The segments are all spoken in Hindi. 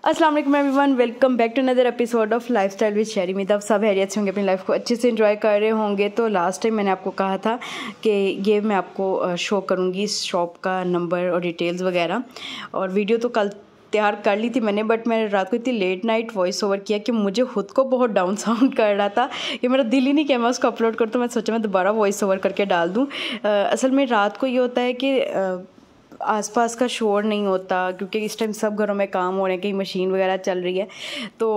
अस्सलाम वालेकुम everyone, welcome back to another episode of lifestyle with Sherry. उम्मीद आप सब हैरियत से होंगे, अपनी लाइफ को अच्छे से एंजॉय कर रहे होंगे। तो लास्ट टाइम मैंने आपको कहा था कि ये मैं आपको शो करूँगी इस शॉप का नंबर और डिटेल्स वगैरह, और वीडियो तो कल तैयार कर ली थी मैंने, बट मैंने रात को इतनी लेट नाइट वॉइस ओवर किया कि मुझे खुद को बहुत डाउन साउंड कर रहा था कि मेरा दिल ही नहीं किया मैं उसको अपलोड कर, तो मैं सोचा मैं दोबारा वॉइस ओवर करके डाल दूँ। असल में रात को ये होता है कि आसपास का शोर नहीं होता, क्योंकि इस टाइम सब घरों में काम हो रहे हैं, कहीं मशीन वगैरह चल रही है, तो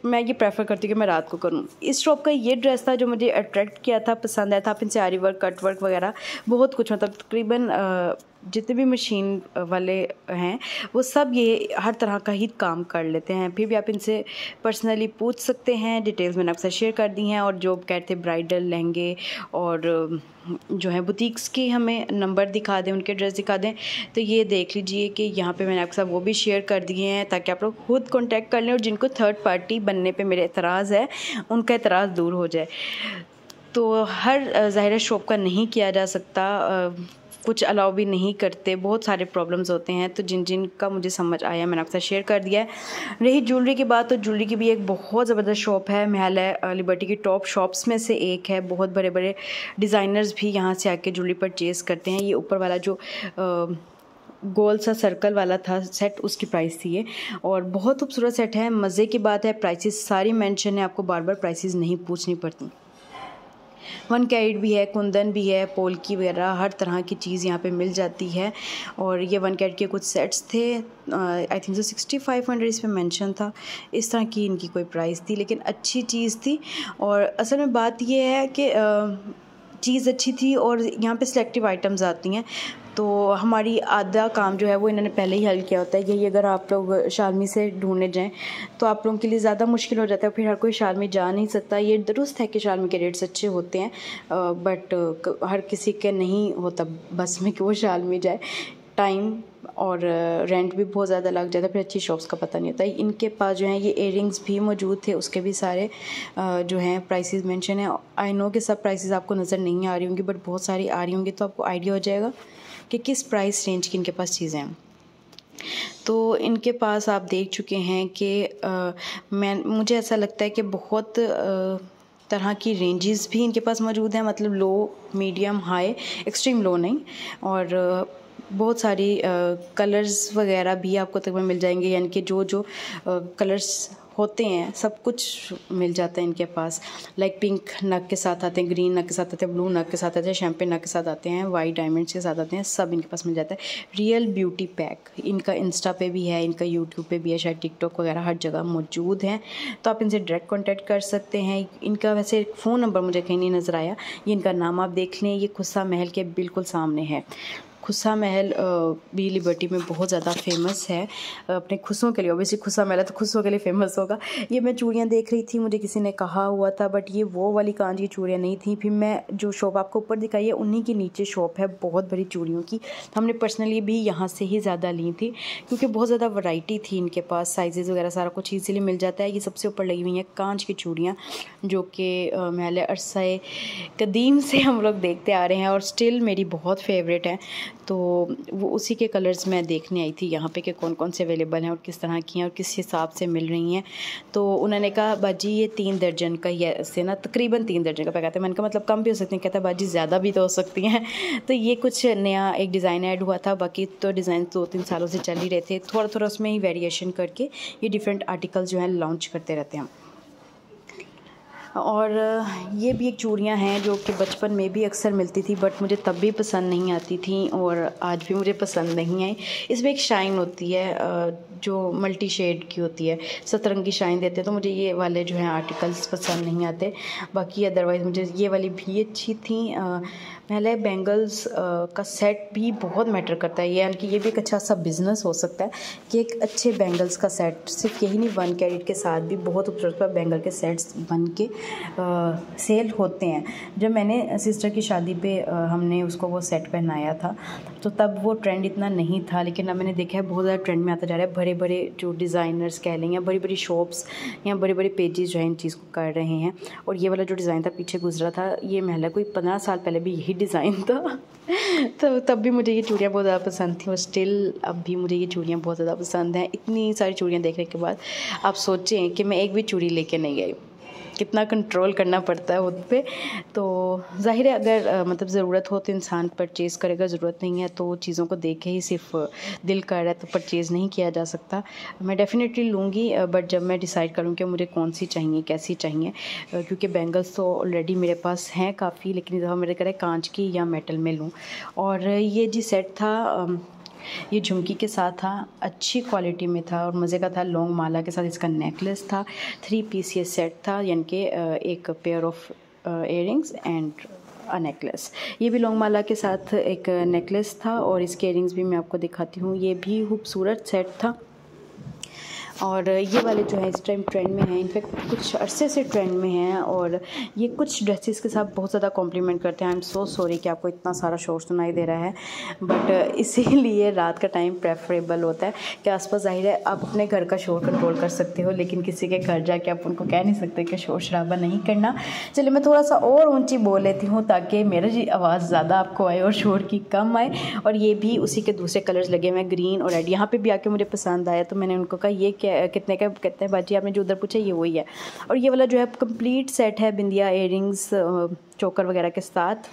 मैं ये प्रेफर करती हूँ कि मैं रात को करूँ। इस शॉप का ये ड्रेस था जो मुझे अट्रैक्ट किया था, पसंद आया था। आप इनसे आरी वर्क, कट वर्क वगैरह बहुत कुछ, मतलब तकरीबन जितने भी मशीन वाले हैं वो सब ये हर तरह का ही काम कर लेते हैं। फिर भी आप इनसे पर्सनली पूछ सकते हैं, डिटेल्स मैंने आपसे शेयर कर दी हैं। और जो कहते हैं ब्राइडल लहंगे और जो है बुटीक्स की हमें नंबर दिखा दें, उनके ड्रेस दिखा दें, तो ये देख लीजिए कि यहाँ पे मैंने आपके साथ वो भी शेयर कर दिए हैं ताकि आप लोग खुद कॉन्टैक्ट कर लें, और जिनको थर्ड पार्टी बनने पे मेरे एतराज़ है उनका एतराज़ दूर हो जाए। तो हर ज़ाहिर शॉप का नहीं किया जा सकता, कुछ अलाउ भी नहीं करते, बहुत सारे प्रॉब्लम्स होते हैं। तो जिन जिन का मुझे समझ आया मैंने आपसे शेयर कर दिया है। रही ज्वेलरी की बात, तो ज्वेलरी की भी एक बहुत ज़बरदस्त शॉप है, महल है लिबर्टी की टॉप शॉप्स में से एक है। बहुत बड़े बड़े डिज़ाइनर्स भी यहाँ से आके ज्वेलरी परचेज़ करते हैं। ये ऊपर वाला जो गोल सा सर्कल वाला था सेट, उसकी प्राइस थी ये, और बहुत खूबसूरत सेट है। मज़े की बात है, प्राइसेस सारी मेंशन है, आपको बार बार प्राइसेस नहीं पूछनी पड़ती। 1 कैरेट भी है, कुंदन भी है, पोल्की वगैरह हर तरह की चीज़ यहाँ पे मिल जाती है। और ये 1 कैरेट के कुछ सेट्स थे, आई थिंक सो 6500 इस पर मेंशन था। इस तरह की इनकी कोई प्राइस थी, लेकिन अच्छी चीज़ थी। और असल में बात ये है कि चीज़ अच्छी थी और यहाँ पे सिलेक्टिव आइटम्स आती हैं, तो हमारी आधा काम जो है वो इन्होंने पहले ही हल किया होता है। यही अगर आप लोग शालमी से ढूंढने जाएं तो आप लोगों के लिए ज़्यादा मुश्किल हो जाता है, फिर हर कोई शालमी जा नहीं सकता। ये दुरुस्त है कि शालमी के रेट्स अच्छे होते हैं, बट हर किसी के नहीं होता बस में कि वो शालमी जाए। टाइम और रेंट भी बहुत ज़्यादा लग जाता है, फिर अच्छी शॉप्स का पता नहीं होता। इनके पास जो है ये इयररिंग्स भी मौजूद थे, उसके भी सारे जो हैं प्राइसेस मेंशन है। आई नो कि सब प्राइसेस आपको नज़र नहीं आ रही होंगी, बट बहुत सारी आ रही होंगी, तो आपको आइडिया हो जाएगा कि किस प्राइस रेंज की इनके पास चीज़ें हैं। तो इनके पास आप देख चुके हैं कि मुझे ऐसा लगता है कि बहुत तरह की रेंजेस भी इनके पास मौजूद हैं, मतलब लो, मीडियम, हाई, एक्सट्रीम लो नहीं। और बहुत सारी कलर्स वगैरह भी आपको तकरीबन मिल जाएंगे, यानी कि जो जो कलर्स होते हैं सब कुछ मिल जाता है इनके पास। लाइक पिंक नग के साथ आते हैं, ग्रीन नग के साथ आते हैं, ब्लू नग के साथ आते हैं, शैम्पेन नग के साथ आते हैं, वाइट डायमंड्स के साथ आते हैं, सब इनके पास मिल जाता है। रियल ब्यूटी पैक इनका इंस्टा पे भी है, इनका यूट्यूब पे भी है, शायद टिकटॉक वगैरह हर जगह मौजूद हैं, तो आप इनसे डायरेक्ट कॉन्टैक्ट कर सकते हैं। इनका वैसे फ़ोन नंबर मुझे कहीं नहीं नज़र आया, ये इनका नाम आप देख लें, ये खुस्सा महल के बिल्कुल सामने है। खुस्सा महल भी लिबर्टी में बहुत ज़्यादा फेमस है अपने खुसों के लिए। ओबियसली खुस्सा महल है तो खुसों के लिए फ़ेमस होगा। ये मैं चूड़ियाँ देख रही थी, मुझे किसी ने कहा हुआ था, बट ये वो वाली कांच की चूड़ियाँ नहीं थी। फिर मैं जो शॉप आपको ऊपर दिखाई है उन्हीं के नीचे शॉप है बहुत बड़ी चूड़ियों की, हमने पर्सनली भी यहाँ से ही ज़्यादा ली थी, क्योंकि बहुत ज़्यादा वैरायटी थी इनके पास, साइज़ वगैरह सारा कुछ इजीली मिल जाता है। ये सबसे ऊपर लगी हुई हैं कांच की चूड़ियाँ, जो कि महल अरसा कदीम से हम लोग देखते आ रहे हैं और स्टिल मेरी बहुत फेवरेट है। तो वो उसी के कलर्स मैं देखने आई थी यहाँ पे कि कौन कौन से अवेलेबल हैं और किस तरह की हैं और किस हिसाब से मिल रही हैं। तो उन्होंने कहा बाजी ये 3 दर्जन का ही है, इससे ना तकरीबन 3 दर्जन का पैकेट है। मैंने कहा मतलब कम भी हो सकती हैं, कहता बाजी ज़्यादा भी तो हो सकती हैं। तो ये कुछ नया एक डिज़ाइन ऐड हुआ था, बाकी तो डिज़ाइन 2-3 सालों से चल ही रहे थे, थोड़ा थोड़ा उसमें ही वेरिएशन करके ये डिफरेंट आर्टिकल्स जो हैं लॉन्च करते रहते हैं। और ये भी एक चूड़ियाँ हैं जो कि बचपन में भी अक्सर मिलती थी, बट मुझे तब भी पसंद नहीं आती थी और आज भी मुझे पसंद नहीं आई। इसमें एक शाइन होती है जो मल्टी शेड की होती है, सतरंगी शाइन देते हैं, तो मुझे ये वाले जो हैं आर्टिकल्स पसंद नहीं आते। बाकी अदरवाइज़ मुझे ये वाली भी अच्छी थी। पहले बैंगल्स का सेट भी बहुत मैटर करता है, यानी कि ये भी एक अच्छा सा बिज़नेस हो सकता है कि एक अच्छे बैंगल्स का सेट, सिर्फ यही नहीं 1 कैरेट के साथ भी बहुत खूबसूरत बैंगल के सेट्स बन के सेल होते हैं। जब मैंने सिस्टर की शादी पे हमने उसको वो सेट पहनाया था, तो तब वो ट्रेंड इतना नहीं था, लेकिन अब मैंने देखा है बहुत ज़्यादा ट्रेंड में आता जा रहा है। बड़े बड़े जो डिज़ाइनर्स कह लें या बड़ी बड़ी शॉप्स या बड़े बड़े पेजेस जो है इन चीज़ को कर रहे हैं। और ये वाला जो डिज़ाइन था पीछे गुजरा था, ये महला कोई 15 साल पहले भी यही डिज़ाइन था। तो तब भी मुझे ये चूड़ियाँ बहुत ज़्यादा पसंद थी और स्टिल अब भी मुझे ये चूड़ियाँ बहुत ज़्यादा पसंद हैं। इतनी सारी चूड़ियाँ देखने के बाद आप सोचें कि मैं एक भी चूड़ी लेके नहीं गई, कितना कंट्रोल करना पड़ता है खुद पे। तो ज़ाहिर है अगर मतलब ज़रूरत हो तो इंसान परचेज़ करेगा, ज़रूरत नहीं है तो चीज़ों को देख के ही सिर्फ दिल कर रहा है तो परचेज़ नहीं किया जा सकता। मैं डेफ़िनेटली लूँगी, बट जब मैं डिसाइड करूँ कि मुझे कौन सी चाहिए, कैसी चाहिए, क्योंकि बैंगल्स तो ऑलरेडी मेरे पास हैं काफ़ी, लेकिन इस दफ़ा मेरे करे कांच की या मेटल में लूँ। और ये जी सेट था, ये झुमकी के साथ था, अच्छी क्वालिटी में था और मज़े का था। लॉन्ग माला के साथ इसका नेकलेस था, 3 पीस ये सेट था, यानी कि एक pair of earrings and a necklace. ये भी लॉन्ग माला के साथ एक नेकलेस था और इसके इयररिंग्स भी मैं आपको दिखाती हूँ। ये भी खूबसूरत सेट था और ये वाले जो है इस टाइम ट्रेंड में हैं, इनफैक्ट कुछ अरसे से ट्रेंड में हैं और ये कुछ ड्रेसेस के साथ बहुत ज़्यादा कॉम्प्लीमेंट करते हैं। आई एम सो सॉरी कि आपको इतना सारा शोर सुनाई दे रहा है, बट इसीलिए रात का टाइम प्रेफरेबल होता है कि आसपास ज़ाहिर है आप अपने घर का शोर कंट्रोल कर सकते हो, लेकिन किसी के घर जाके आप उनको कह नहीं सकते कि शोर शराबा नहीं करना। चलिए मैं थोड़ा सा और ऊँची बोल लेती हूँ ताकि मेरी आवाज़ ज़्यादा आपको आए और शोर की कम आए। और ये भी उसी के दूसरे कलर्स लगे हुए हैं, ग्रीन और रेड। यहाँ पर भी आके मुझे पसंद आया तो मैंने उनको कहा ये कितने का, कहते हैं बाजी आपने जो उधर पूछा ये वही है। और ये वाला जो है कंप्लीट सेट है, बिंदिया, इयररिंग्स, चोकर वगैरह के साथ।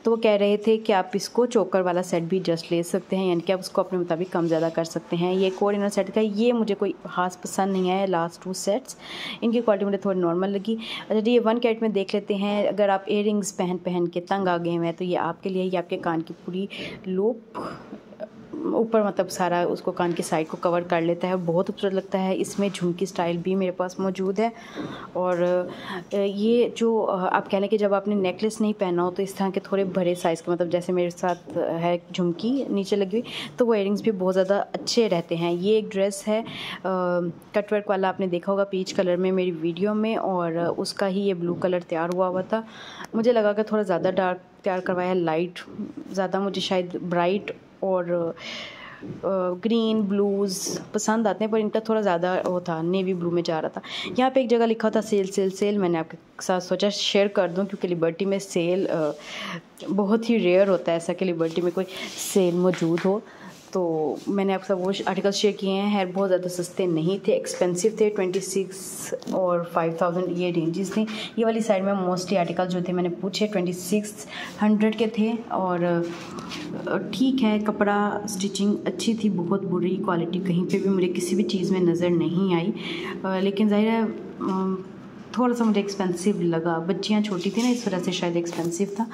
तो वो कह रहे थे कि आप इसको चोकर वाला सेट भी जस्ट ले सकते हैं, यानी कि आप उसको अपने मुताबिक कम ज़्यादा कर सकते हैं। ये एक और इनर सेट का, ये मुझे कोई ख़ास पसंद नहीं है। लास्ट 2 सेट्स इनकी क्वालिटी मुझे थोड़ी नॉर्मल लगी। अच्छा ये 1 कैरेट में देख लेते हैं। अगर आप इयररिंग्स पहन के तंग आ गए हैं तो ये आपके लिए, ये आपके कान की पूरी लूप ऊपर मतलब सारा उसको कान की साइड को कवर कर लेता है, बहुत खूबसूरत लगता है। इसमें झुमकी स्टाइल भी मेरे पास मौजूद है। और ये जो आप कह लें कि जब आपने नेकलेस नहीं पहना हो तो इस तरह के थोड़े बड़े साइज़ के, मतलब जैसे मेरे साथ है झुमकी नीचे लगी हुई, तो वो इयररिंग्स भी बहुत ज़्यादा अच्छे रहते हैं। ये एक ड्रेस है कटवर्क वाला, आपने देखा होगा पीच कलर में मेरी वीडियो में, और उसका ही ये ब्लू कलर तैयार हुआ था। मुझे लगा कि थोड़ा ज़्यादा डार्क तैयार करवाया, लाइट ज़्यादा मुझे शायद ब्राइट और ग्रीन ब्लूज़ पसंद आते हैं, पर इनका थोड़ा ज़्यादा वो था, नेवी ब्लू में जा रहा था। यहाँ पे एक जगह लिखा था सेल सेल सेल, मैंने आपके साथ सोचा शेयर कर दूं क्योंकि लिबर्टी में सेल बहुत ही रेयर होता है ऐसा कि लिबर्टी में कोई सेल मौजूद हो। तो मैंने आपके साथ वो आर्टिकल शेयर किए हैं। हेयर बहुत ज़्यादा सस्ते नहीं थे, एक्सपेंसिव थे। 26 और 5000 ये रेंजेस थी। ये वाली साइड में मोस्टली आर्टिकल जो थे मैंने पूछे 2600 के थे। और ठीक है, कपड़ा स्टिचिंग अच्छी थी, बहुत बुरी क्वालिटी कहीं पे भी मुझे किसी भी चीज़ में नज़र नहीं आई। लेकिन ज़ाहिर है थोड़ा सा मुझे एक्सपेंसिव लगा, बच्चियाँ छोटी थी ना इस वजह से शायद एक्सपेंसिव था।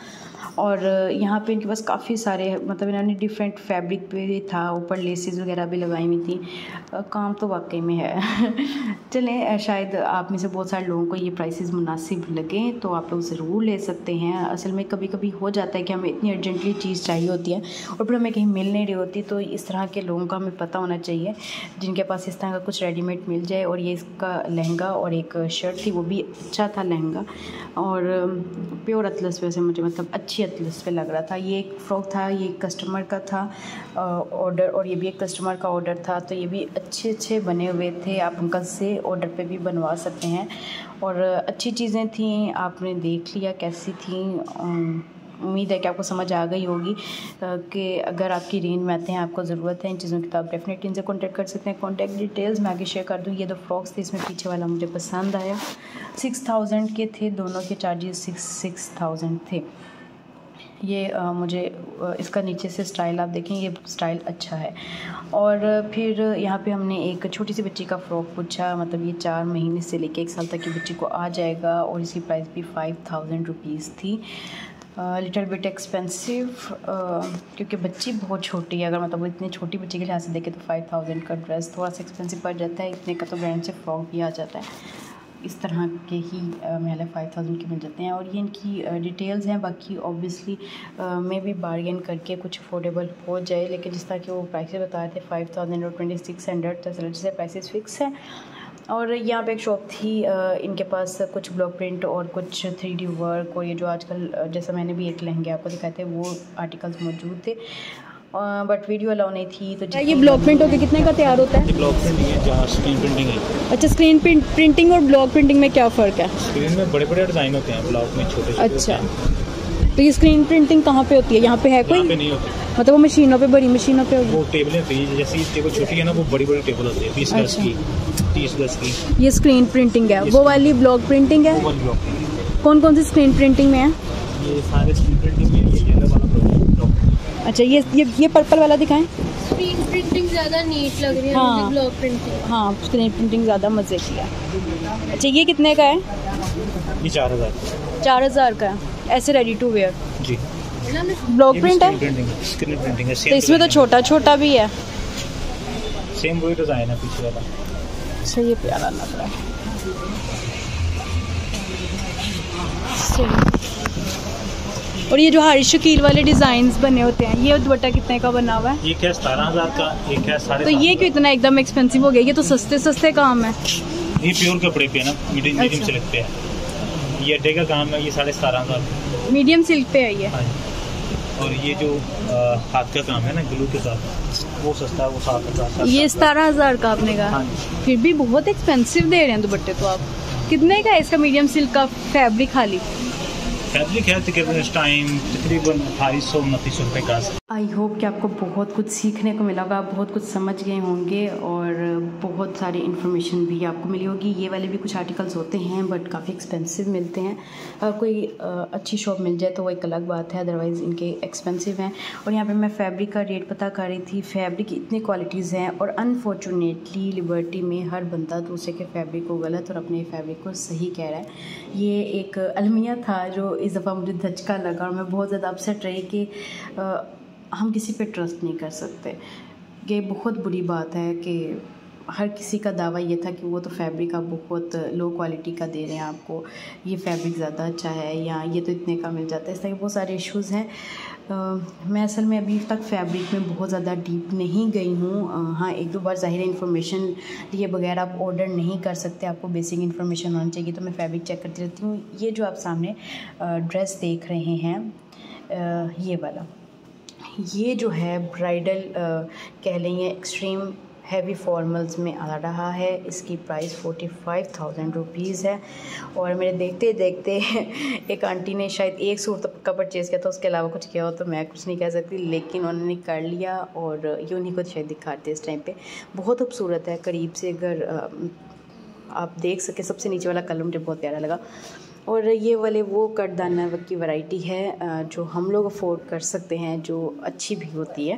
और यहाँ पे इनके पास काफ़ी सारे, मतलब इन्होंने डिफरेंट फैब्रिक पे था, ऊपर लेसेस वगैरह भी लगाई हुई थी। काम तो वाकई में है। चलें, शायद आप में से बहुत सारे लोगों को ये प्राइसेस मुनासिब लगें तो आप लोग ज़रूर ले सकते हैं। असल में कभी कभी हो जाता है कि हमें इतनी अर्जेंटली चीज़ चाहिए होती है और फिर हमें कहीं मिल नहीं रही होती, तो इस तरह के लोगों का हमें पता होना चाहिए जिनके पास इस तरह का कुछ रेडीमेड मिल जाए। और ये इसका लहंगा और एक शर्ट थी, वो भी अच्छा था लहंगा, और प्योर अतलस वैसे मुझे मतलब अच्छी अतलस पे लग रहा था। ये एक फ़्रॉक था, ये एक कस्टमर का था ऑर्डर, और ये भी एक कस्टमर का ऑर्डर था। तो ये भी अच्छे अच्छे बने हुए थे, आप अंकल से ऑर्डर पे भी बनवा सकते हैं। और अच्छी चीज़ें थी, आपने देख लिया कैसी थी। उम्मीद है कि आपको समझ आ गई होगी कि अगर आपकी रेंज में आते हैं, आपको ज़रूरत है इन चीज़ों की, तो आप डेफिनेटली इनसे कांटेक्ट कर सकते हैं। कांटेक्ट डिटेल्स मैं आगे शेयर कर दूँ। ये 2 फ्रॉक्स थे, इसमें पीछे वाला मुझे पसंद आया। 6000 के थे, दोनों के चार्जेस 6000 थे। ये मुझे इसका नीचे से स्टाइल आप देखें, ये स्टाइल अच्छा है। और फिर यहाँ पे हमने एक छोटी सी बच्ची का फ़्रॉक पूछा, मतलब ये 4 महीने से लेके 1 साल तक की बच्ची को आ जाएगा, और इसकी प्राइस भी 5000 रुपीज़ थी। लिटिल बिट एक्सपेंसिव क्योंकि बच्ची बहुत छोटी है। अगर मतलब वो इतनी छोटी बच्ची के लिहाज से देखें तो 5000 का ड्रेस थोड़ा सा एक्सपेंसिव पड़ जाता है। इतने का तो ब्रांड से फ्रॉक भी आ जाता है, इस तरह के ही महल 5000 के मिल जाते हैं। और ये इनकी डिटेल्स हैं, बाकी ऑब्वियसली मैं भी बार्गेन करके कुछ अफोर्डेबल हो जाए, लेकिन जिस तरह के वो प्राइसेस बताए थे 5000 और 2600, तो इस वजह से प्राइसेस फिक्स हैं। और यहाँ पे एक शॉप थी, इनके पास कुछ ब्लॉक प्रिंट और कुछ 3D वर्क, और ये जो आजकल जैसा मैंने भी एक लहंगे आपको दिखाए थे वो आर्टिकल्स मौजूद थे, बट वीडियो अलाउ नहीं थी। तो ये ब्लॉक प्रिंट होकर कितने का तैयार होता है? ब्लॉक प्रिंटिंग है जहाँ स्क्रीन प्रिंटिंग है। अच्छा, स्क्रीन प्रिंटिंग और ब्लॉक प्रिंटिंग में क्या फ़र्क है? स्क्रीन में बड़े बड़े डिज़ाइन होते हैं, ब्लॉक में छोटे छोटे। अच्छा, तो ये स्क्रीन प्रिंटिंग कहाँ पे होती है? यहाँ पे है कोई? यहाँ पे नहीं होती, मतलब वो मशीनों पे, बड़ी मशीनों पे होगी? वो टेबलें होती है, जैसे टेबल छोटी है ना, वो बड़ी बड़ी टेबल होती है 20 गज की, 30 गज की। ये स्क्रीन प्रिंटिंग है, वो वाली ब्लॉक प्रिंटिंग है? वो वाली ब्लॉक प्रिंटिंग। कौन कौन सी स्क्रीन प्रिंटिंग में है? ये सारे स्क्रीन प्रिंटिंग में, ये येलो वाला ब्लॉक प्रिंटिंग। अच्छा, ये पर्पल वाला दिखाएं। स्क्रीन प्रिंटिंग ज़्यादा नीट लग रही है हाँ। मुझे, ब्लॉक प्रिंटिंग। हाँ, स्क्रीन प्रिंटिंग ज़्यादा मज़े की है। अच्छा, ये कितने का है? ये 4000। 4000 का है, ऐसे रेडी टू वेयर। जी, ब्लॉक प्रिंट है? स्क्रीन प्रिंटिंग है। तो इसमें तो छोटा छोटा भी है। सेम वही डिज़ाइन है पीछे वाला। अच्छा, ये प्यारा लग रहा है। सही। और ये जो हारिस शकील वाले डिजाइन्स बने होते हैं, ये दुपट्टा कितने का बना हुआ है? ये क्या 17000 का, एक है 7.5। तो ये क्यों इतना एकदम एक्सपेंसिव हो गया? ये तो सस्ते सस्ते काम है। ये प्योर कपड़े पे है ना, मीडियम अच्छा। सिल्क पे है। ये अड्डे का काम है, ये 17,500। मीडियम सिल्क पे है ये। हाँ जी। और ये जो हाथ का काम है ना ग्लू के साथ, वो सस्ता है, वो 7,000। ये 17,000 का आपने कहा? हाँ जी। फिर भी बहुत एक्सपेंसिव दे रहे हैं दुपट्टे तो आप। कितने का है इसका मीडियम सिल्क का फैब्रिक खाली? फैब्रिक है तकरीबन इस टाइम तकरीबन 2800-2900 रुपये का। आई होप कि आपको बहुत कुछ सीखने को मिला होगा, आप बहुत कुछ समझ गए होंगे और बहुत सारी इन्फॉर्मेशन भी आपको मिली होगी। ये वाले भी कुछ आर्टिकल्स होते हैं बट काफ़ी एक्सपेंसिव मिलते हैं। अगर कोई अच्छी शॉप मिल जाए तो वो एक अलग बात है, अदरवाइज़ इनके एक्सपेंसिव हैं। और यहाँ पे मैं फैब्रिक का रेट पता कर रही थी। फैब्रिक की इतनी क्वालिटीज़ हैं और अनफॉर्चुनेटली लिबर्टी में हर बंदा दूसरे के फैब्रिक को गलत और अपने फैब्रिक को सही कह रहा है। ये एक अलमिया था जो इस दफ़ा मुझे धचका लगा और मैं बहुत ज़्यादा अपसेट रही कि हम किसी पे ट्रस्ट नहीं कर सकते। ये बहुत बुरी बात है कि हर किसी का दावा ये था कि वो तो फैब्रिक आप बहुत लो क्वालिटी का दे रहे हैं, आपको ये फैब्रिक ज़्यादा अच्छा है या ये तो इतने का मिल जाता है। इस तरह के बहुत सारे इश्यूज़ हैं। मैं असल में अभी तक फैब्रिक में बहुत ज़्यादा डीप नहीं गई हूँ। हाँ, एक दो बार ज़ाहिर इन्फॉर्मेशन लिए बगैर आप ऑर्डर नहीं कर सकते, आपको बेसिक इन्फॉर्मेशन होनी चाहिए, तो मैं फैब्रिक चेक करती रहती हूँ। ये जो आप सामने ड्रेस देख रहे हैं, ये वाला, ये जो है ब्राइडल कह लेंगे एक्सट्रीम हैवी फॉर्मल्स में आ रहा है। इसकी प्राइस 45,000 रुपीज़ है। और मेरे देखते देखते एक आंटी ने शायद एक सूट तो पक्का परचेज़ किया था, उसके अलावा कुछ किया हो तो मैं कुछ नहीं कह सकती, लेकिन उन्होंने कर लिया और ये उन्हीं को शायद दिखाते इस टाइम पे। बहुत खूबसूरत है, करीब से अगर आप देख सके। सबसे नीचे वाला कलर मुझे बहुत प्यारा लगा। और ये वाले वो कटदाना की वैरायटी है जो हम लोग अफोर्ड कर सकते हैं, जो अच्छी भी होती है,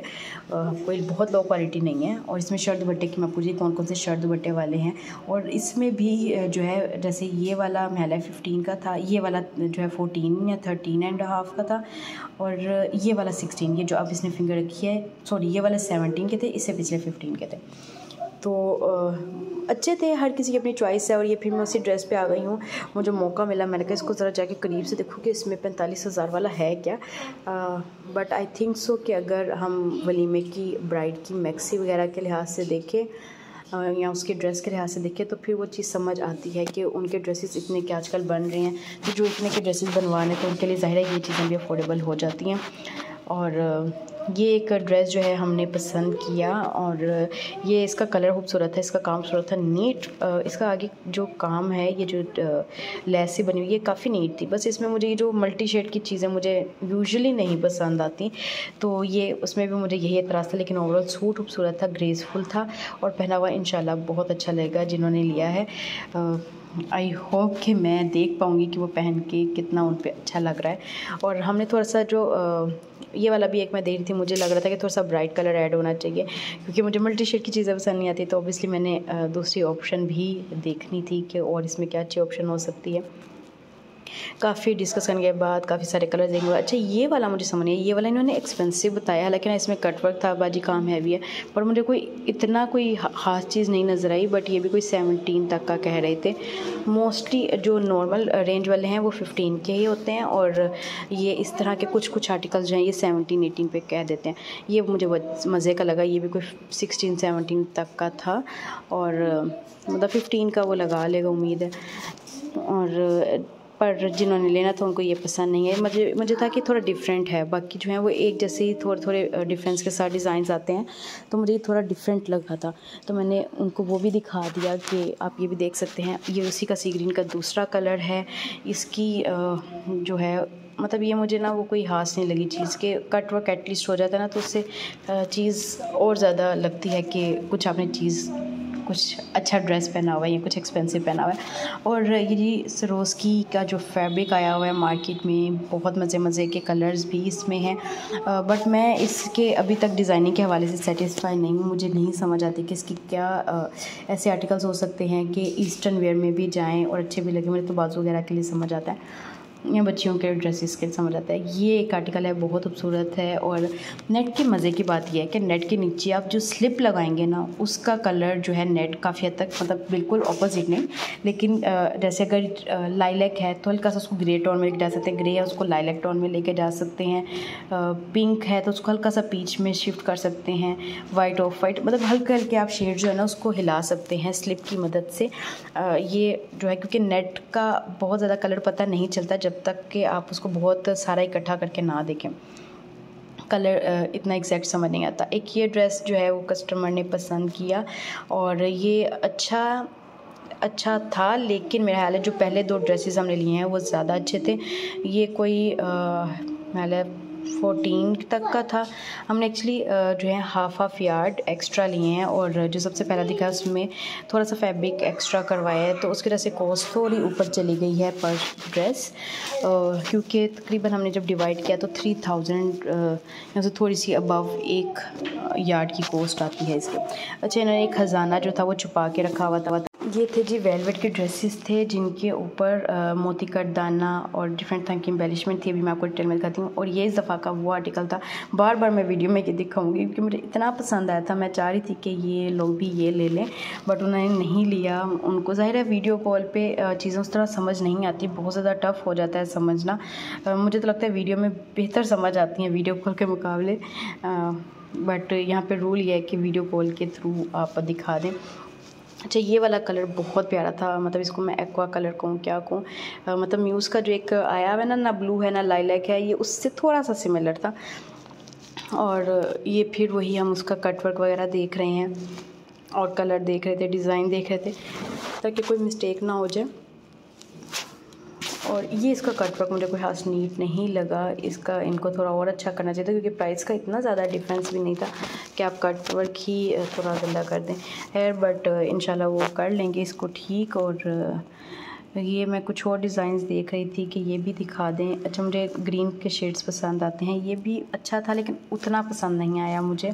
कोई बहुत लो क्वालिटी नहीं है। और इसमें शर्ट दुपट्टे की मैं पूछी कौन कौन से शर्ट दुपट्टे वाले हैं। और इसमें भी जो है जैसे ये वाला महला 15 का था, ये वाला जो है 14 या 13.5 का था, और ये वाला 16, ये जो अब इसने फिंगर रखी है, सॉरी ये वाला 17 के थे, इससे पिछले 15 के थे। तो अच्छे थे, हर किसी की अपनी चॉइस है। और ये फिर मैं उसी ड्रेस पे आ गई हूँ, मुझे मौका मिला, मैंने कहा इसको ज़रा जाके करीब से देखूँ कि इसमें 45,000 वाला है क्या। बट आई थिंक सो कि अगर हम वलीमे की ब्राइड की मैक्सी वगैरह के लिहाज से देखें या उसके ड्रेस के लिहाज से देखें तो फिर वो चीज़ समझ आती है कि उनके ड्रेसेस इतने के आजकल बन रहे हैं, तो जो इतने के ड्रेसेस बनवाने तो उनके लिए ज़ाहिर है ये चीज़ें भी अफोर्डेबल हो जाती हैं। और ये एक ड्रेस जो है हमने पसंद किया और ये इसका कलर खूबसूरत है, इसका काम खूबसूरत है, नीट। इसका आगे जो काम है, ये जो लेस से बनी हुई, ये काफ़ी नीट थी। बस इसमें मुझे ये जो मल्टी शेड की चीज़ें मुझे यूजुअली नहीं पसंद आती, तो ये उसमें भी मुझे यही एतराज़ था। लेकिन ओवरऑल सूट खूबसूरत था, ग्रेसफुल था और पहना हुआ इंशाल्लाह बहुत अच्छा लगेगा जिन्होंने लिया है। आई होप कि मैं देख पाऊँगी कि वो पहन के कितना उन पे अच्छा लग रहा है। और हमने थोड़ा सा जो ये वाला भी एक मैं देख रही थी, मुझे लग रहा था कि थोड़ा सा ब्राइट कलर ऐड होना चाहिए क्योंकि मुझे मल्टी शेड की चीज़ें पसंद नहीं आती, तो ऑब्वियसली मैंने दूसरी ऑप्शन भी देखनी थी कि और इसमें क्या अच्छी ऑप्शन हो सकती है। काफ़ी डिस्कस करने के बाद काफ़ी सारे कलर देंगे। अच्छा, ये वाला मुझे समझ नहीं है, ये वाला इन्होंने एक्सपेंसिव बताया, हालांकि ना इसमें कटवर्क था, बाजी काम हैवी है, पर मुझे कोई इतना कोई ख़ास चीज़ नहीं नज़र आई। बट ये भी कोई 17 तक का कह रहे थे। मोस्टली जो नॉर्मल रेंज वाले हैं वो 15 के ही होते हैं और ये इस तरह के कुछ आर्टिकल्स जो हैं ये 17-18 पे कह देते हैं। ये मुझे मज़े का लगा, ये भी कोई 16-17 तक का था और मतलब 15 का वो लगा लेगा उम्मीद है। और पर जिन्होंने लेना था उनको ये पसंद नहीं है। मुझे था कि थोड़ा डिफरेंट है, बाकी जो है वो एक जैसे ही थोड़े डिफरेंस के साथ डिज़ाइंस आते हैं, तो मुझे थोड़ा डिफरेंट लगा था, तो मैंने उनको वो भी दिखा दिया कि आप ये भी देख सकते हैं। ये उसी का सी ग्रीन का दूसरा कलर है। इसकी जो है मतलब ये मुझे ना वो कोई खास नहीं लगी चीज़ के कट वर्क एटलीस्ट हो जाता है ना, तो उससे चीज़ और ज़्यादा लगती है कि कुछ आपने चीज़ कुछ अच्छा ड्रेस पहना हुआ है या कुछ एक्सपेंसिव पहना हुआ है। और ये जी सरोस्की का जो फैब्रिक आया हुआ है मार्केट में, बहुत मज़े के कलर्स भी इसमें हैं, बट मैं इसके अभी तक डिज़ाइनिंग के हवाले से सेटिस्फाई नहीं हूँ। मुझे नहीं समझ आती कि इसकी क्या ऐसे आर्टिकल्स हो सकते हैं कि ईस्टर्न वेयर में भी जाएँ और अच्छे भी लगे। मुझे तो बाजू वगैरह के लिए समझ आता है या बच्चियों के ड्रेसेस के समझ आता है। ये एक आर्टिकल है, बहुत खूबसूरत है। और नेट के मज़े की बात यह है कि नेट के नीचे आप जो स्लिप लगाएंगे ना, उसका कलर जो है नेट काफ़ी हद तक, मतलब बिल्कुल ऑपोजिट नहीं, लेकिन जैसे अगर लाइलैक है तो हल्का सा उसको ग्रे टोन में लेके जा सकते हैं, ग्रे है उसको लाइलैक टोन में लेके जा सकते हैं, पिंक है तो उसको हल्का सा पीच में शिफ्ट कर सकते हैं, वाइट ऑफ वाइट, मतलब हल्के हल्के आप शेड जो है ना उसको हिला सकते हैं स्लिप की मदद से। ये जो है क्योंकि नेट का बहुत ज़्यादा कलर पता नहीं चलता जब तक कि आप उसको बहुत सारा इकट्ठा करके ना देखें, कलर इतना एग्जैक्ट समझ नहीं आता। एक ये ड्रेस जो है वो कस्टमर ने पसंद किया और ये अच्छा था, लेकिन मेरा ख्याल है जो पहले 2 ड्रेसेस हमने लिए हैं वो ज़्यादा अच्छे थे। ये कोई मेरा 14 तक का था। हमने एक्चुअली जो है हाफ यार्ड एक्स्ट्रा लिए हैं और जो सबसे पहला दिखा उसमें थोड़ा सा फैब्रिक एक्स्ट्रा करवाया है, तो उसकी वजह से कॉस्ट थोड़ी ऊपर चली गई है पर ड्रेस, क्योंकि तकरीबन हमने जब डिवाइड किया तो 3000 यहाँ से थोड़ी सी अबव 1 यार्ड की कॉस्ट आती है इसके। अच्छा, इन्होंने एक ख़जाना जो था वो छुपा के रखा हुआ था। ये थे जी वेलवेट के ड्रेसेस थे जिनके ऊपर मोती कट दाना और डिफरेंट तरह की एम्बेलिशमेंट थी। अभी मैं आपको डिटेल में दिखाती हूँ। और ये इस दफ़ा का वो आर्टिकल था, बार बार मैं वीडियो में ये दिखाऊंगी क्योंकि मुझे इतना पसंद आया था। मैं चाह रही थी कि ये लोग भी ये ले लें, बट उन्होंने नहीं लिया। उनको ज़ाहिर है वीडियो कॉल पे चीज़ें उस तरह समझ नहीं आती, बहुत ज़्यादा टफ हो जाता है समझना। मुझे तो लगता है वीडियो में बेहतर समझ आती हैं वीडियो कॉल के मुकाबले, बट यहाँ पे रूल ये है कि वीडियो कॉल के थ्रू आप दिखा दें। अच्छा, ये वाला कलर बहुत प्यारा था, मतलब इसको मैं एक्वा कलर कहूँ क्या कहूँ, मतलब म्यूज़ का जो एक आया हुआ है ना ब्लू है ना लाइलैक है, ये उससे थोड़ा सा सिमिलर था। और ये फिर वही हम उसका कट वर्क वगैरह देख रहे हैं और कलर देख रहे थे, डिज़ाइन देख रहे थे ताकि कोई मिस्टेक ना हो जाए। और ये इसका कट वर्क मुझे कोई खास नीट नहीं लगा, इसका इनको थोड़ा और अच्छा करना चाहिए था क्योंकि प्राइस का इतना ज़्यादा डिफरेंस भी नहीं था कि आप कट वर्क ही थोड़ा गंदा कर दें। है बट इंशाल्लाह वो कर लेंगे इसको ठीक। और ये मैं कुछ और डिज़ाइंस देख रही थी कि ये भी दिखा दें। अच्छा, मुझे ग्रीन के शेड्स पसंद आते हैं, ये भी अच्छा था लेकिन उतना पसंद नहीं आया मुझे,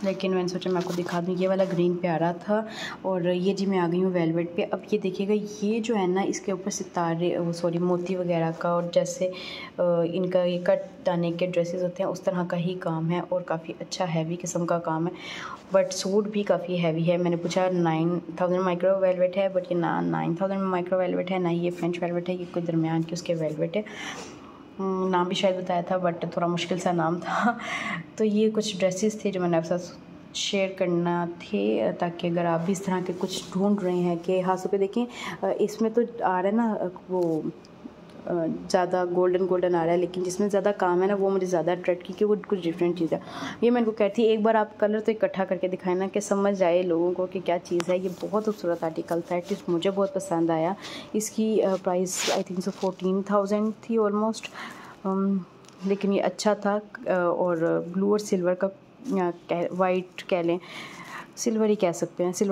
लेकिन मैंने सोचा मैं आपको दिखा दूँ। ये वाला ग्रीन प्यारा था। और ये जी मैं आ गई हूँ वेलवेट पे। अब ये देखिएगा, ये जो है ना इसके ऊपर सितारे मोती वगैरह का और जैसे इनका ये कट दाने के ड्रेसेस होते हैं उस तरह का ही काम है और काफ़ी अच्छा हैवी किस्म का काम है, बट सूट भी काफ़ी हैवी है। मैंने पूछा 9000 माइक्रो वेलवेट है, बट ये ना 9000 माइक्रो वेलवेट है ना ये फ्रेंच वेलवेट है, ये कोई दरमियान की उसके वेलवेट है। नाम भी शायद बताया था बट थोड़ा मुश्किल सा नाम था। तो ये कुछ ड्रेसेस थे जो मैंने आपके साथ शेयर करना थे, ताकि अगर आप भी इस तरह के कुछ ढूंढ रहे हैं कि हाथों पे देखें, इसमें तो आ रहा है ना वो ज़्यादा गोल्डन आ रहा है, लेकिन जिसमें ज़्यादा काम है ना वो मुझे ज़्यादा अट्रैक्ट की कि वो कुछ डिफरेंट चीज़ है। ये मैं इनको कहती एक बार आप कलर तो इकट्ठा करके दिखाए ना कि समझ आए लोगों को कि क्या चीज़ है। ये बहुत खूबसूरत आर्टिकल था, एटलीस्ट मुझे बहुत पसंद आया। इसकी प्राइस आई थिंक सो 14,000 थी ऑलमोस्ट, लेकिन ये अच्छा था। और ब्लू और सिल्वर का वाइट कह लें, सिल्वर ही कह सकते हैं, सिल्वर